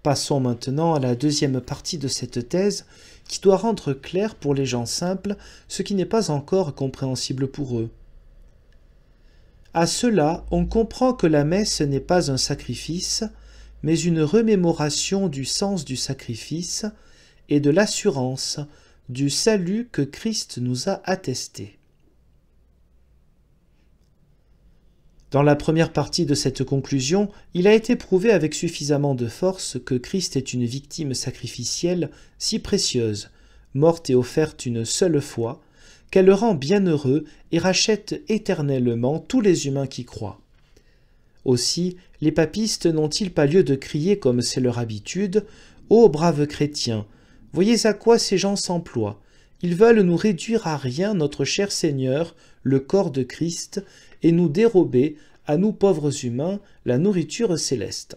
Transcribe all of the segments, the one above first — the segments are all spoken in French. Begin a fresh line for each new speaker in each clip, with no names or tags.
Passons maintenant à la deuxième partie de cette thèse qui doit rendre clair pour les gens simples ce qui n'est pas encore compréhensible pour eux. À cela, on comprend que la messe n'est pas un sacrifice, mais une remémoration du sens du sacrifice et de l'assurance du salut que Christ nous a attesté. Dans la première partie de cette conclusion, il a été prouvé avec suffisamment de force que Christ est une victime sacrificielle si précieuse, morte et offerte une seule fois, qu'elle le rend bienheureux et rachète éternellement tous les humains qui croient. Aussi, les papistes n'ont-ils pas lieu de crier comme c'est leur habitude « Ô braves chrétiens, voyez à quoi ces gens s'emploient. Ils veulent nous réduire à rien notre cher Seigneur, le corps de Christ, et nous dérober, à nous pauvres humains, la nourriture céleste. »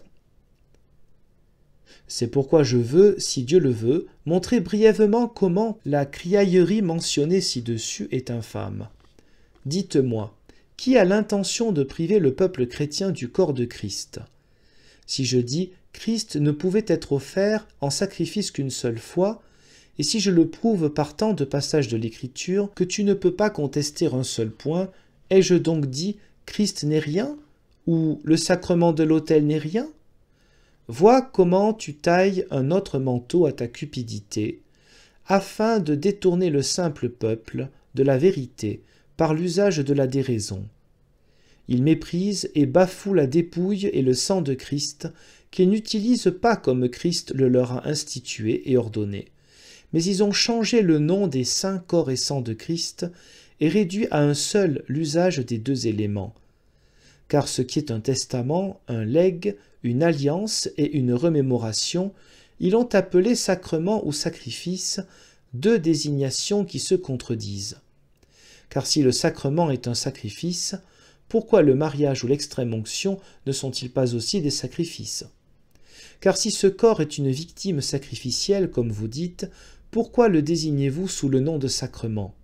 C'est pourquoi je veux, si Dieu le veut, montrer brièvement comment la criaillerie mentionnée ci-dessus est infâme. Dites-moi, qui a l'intention de priver le peuple chrétien du corps de Christ? Si je dis Christ ne pouvait être offert en sacrifice qu'une seule fois, et si je le prouve par tant de passages de l'Écriture que tu ne peux pas contester un seul point, ai-je donc dit Christ n'est rien, ou le sacrement de l'autel n'est rien? Vois comment tu tailles un autre manteau à ta cupidité, afin de détourner le simple peuple de la vérité par l'usage de la déraison. Ils méprisent et bafouent la dépouille et le sang de Christ, qu'ils n'utilisent pas comme Christ le leur a institué et ordonné. Mais ils ont changé le nom des saints corps et sang de Christ et réduit à un seul l'usage des deux éléments. Car ce qui est un testament, un legs, une alliance et une remémoration, ils l'ont appelé sacrement ou sacrifice, deux désignations qui se contredisent. Car si le sacrement est un sacrifice, pourquoi le mariage ou l'extrême-onction ne sont-ils pas aussi des sacrifices? Car si ce corps est une victime sacrificielle, comme vous dites, pourquoi le désignez-vous sous le nom de sacrement?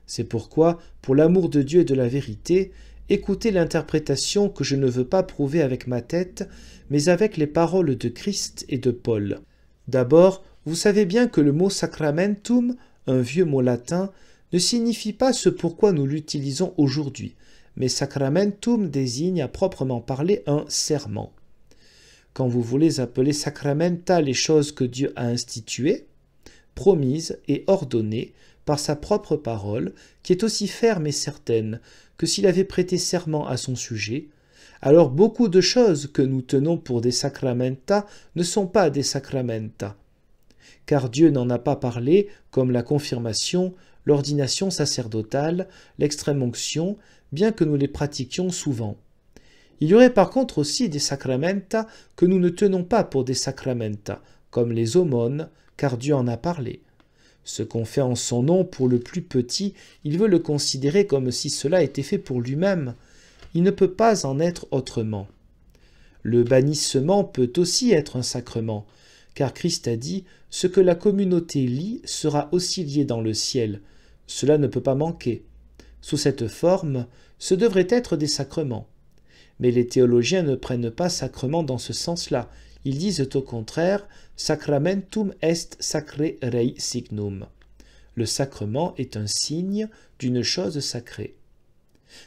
C'est pourquoi, pour l'amour de Dieu et de la vérité, écoutez l'interprétation que je ne veux pas prouver avec ma tête, mais avec les paroles de Christ et de Paul. D'abord, vous savez bien que le mot sacramentum, un vieux mot latin, ne signifie pas ce pourquoi nous l'utilisons aujourd'hui, mais sacramentum désigne à proprement parler un serment. Quand vous voulez appeler sacramenta les choses que Dieu a instituées, promises et ordonnées par sa propre parole, qui est aussi ferme et certaine que s'il avait prêté serment à son sujet, alors beaucoup de choses que nous tenons pour des sacramenta ne sont pas des sacramenta. Car Dieu n'en a pas parlé, comme la confirmation, l'ordination sacerdotale, l'extrême-onction, bien que nous les pratiquions souvent. Il y aurait par contre aussi des sacramenta que nous ne tenons pas pour des sacramenta, comme les aumônes, car Dieu en a parlé. Ce qu'on fait en son nom pour le plus petit, il veut le considérer comme si cela était fait pour lui-même. Il ne peut pas en être autrement. Le bannissement peut aussi être un sacrement, car Christ a dit « Ce que la communauté lie sera aussi lié dans le ciel ». Cela ne peut pas manquer. Sous cette forme, ce devrait être des sacrements. Mais les théologiens ne prennent pas sacrement dans ce sens-là. Ils disent au contraire « Sacramentum est sacre rei signum ». Le sacrement est un signe d'une chose sacrée.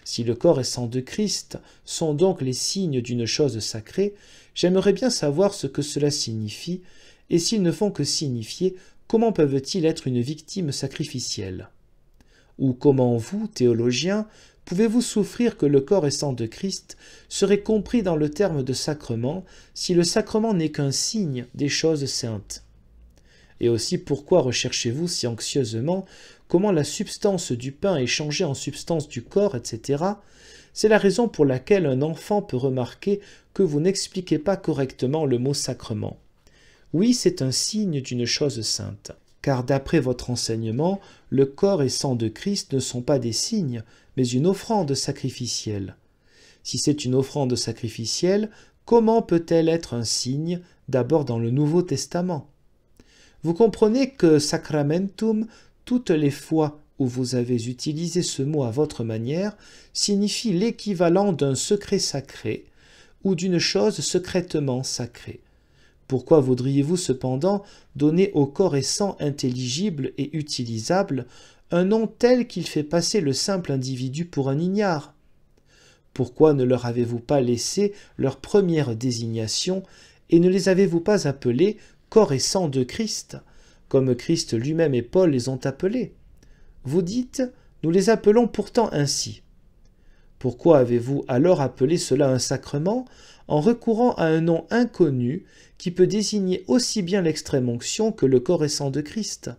Si le corps et sang de Christ sont donc les signes d'une chose sacrée, j'aimerais bien savoir ce que cela signifie, et s'ils ne font que signifier, comment peuvent-ils être une victime sacrificielle? Ou comment vous, théologiens, pouvez-vous souffrir que le corps et sang de Christ serait compris dans le terme de sacrement si le sacrement n'est qu'un signe des choses saintes? Et aussi pourquoi recherchez-vous si anxieusement comment la substance du pain est changée en substance du corps, etc. C'est la raison pour laquelle un enfant peut remarquer que vous n'expliquez pas correctement le mot sacrement. Oui, c'est un signe d'une chose sainte, car d'après votre enseignement, le corps et sang de Christ ne sont pas des signes, mais une offrande sacrificielle. Si c'est une offrande sacrificielle, comment peut-elle être un signe d'abord dans le Nouveau Testament? Vous comprenez que sacramentum, toutes les fois où vous avez utilisé ce mot à votre manière, signifie l'équivalent d'un secret sacré ou d'une chose secrètement sacrée. Pourquoi voudriez-vous cependant donner au corps et sang intelligible et utilisable un nom tel qu'il fait passer le simple individu pour un ignare? Pourquoi ne leur avez-vous pas laissé leur première désignation et ne les avez-vous pas appelés corps et sang de Christ, comme Christ lui-même et Paul les ont appelés? Vous dites, nous les appelons pourtant ainsi. Pourquoi avez-vous alors appelé cela un sacrement en recourant à un nom inconnu qui peut désigner aussi bien l'extrême-onction que le corps et sang de Christ?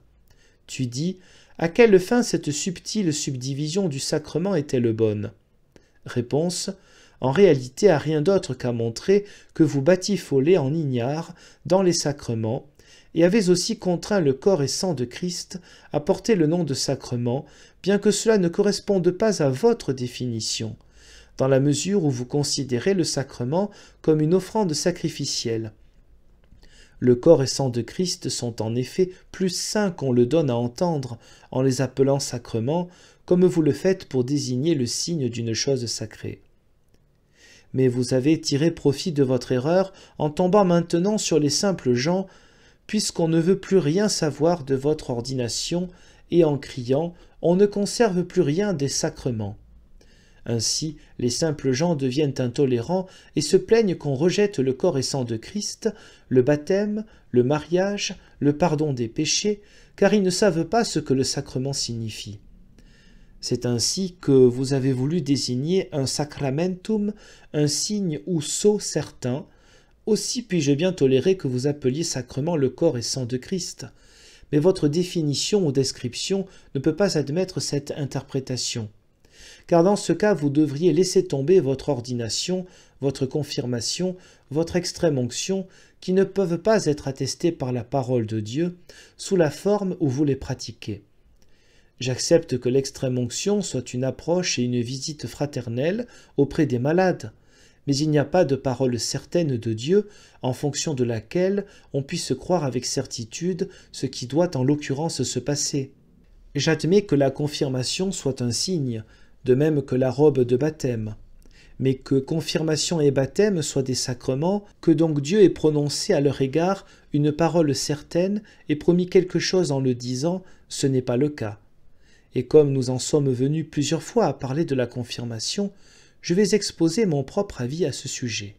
Tu dis, à quelle fin cette subtile subdivision du sacrement est-elle bonne? Réponse, en réalité à rien d'autre qu'à montrer que vous batifolez en ignares dans les sacrements, et avez aussi contraint le corps et sang de Christ à porter le nom de sacrement, bien que cela ne corresponde pas à votre définition, dans la mesure où vous considérez le sacrement comme une offrande sacrificielle. Le corps et sang de Christ sont en effet plus saints qu'on le donne à entendre en les appelant sacrements, comme vous le faites pour désigner le signe d'une chose sacrée. Mais vous avez tiré profit de votre erreur en tombant maintenant sur les simples gens, puisqu'on ne veut plus rien savoir de votre ordination, et en criant « on ne conserve plus rien des sacrements ». Ainsi, les simples gens deviennent intolérants et se plaignent qu'on rejette le corps et sang de Christ, le baptême, le mariage, le pardon des péchés, car ils ne savent pas ce que le sacrement signifie. C'est ainsi que vous avez voulu désigner un sacramentum, un signe ou sceau certain. Aussi puis-je bien tolérer que vous appeliez sacrement le corps et sang de Christ. Mais votre définition ou description ne peut pas admettre cette interprétation. Car dans ce cas, vous devriez laisser tomber votre ordination, votre confirmation, votre extrême-onction, qui ne peuvent pas être attestés par la parole de Dieu, sous la forme où vous les pratiquez. J'accepte que l'extrême-onction soit une approche et une visite fraternelle auprès des malades, mais il n'y a pas de parole certaine de Dieu en fonction de laquelle on puisse croire avec certitude ce qui doit en l'occurrence se passer. J'admets que la confirmation soit un signe, de même que la robe de baptême, mais que confirmation et baptême soient des sacrements, que donc Dieu ait prononcé à leur égard une parole certaine et promis quelque chose en le disant, ce n'est pas le cas. Et comme nous en sommes venus plusieurs fois à parler de la confirmation, je vais exposer mon propre avis à ce sujet.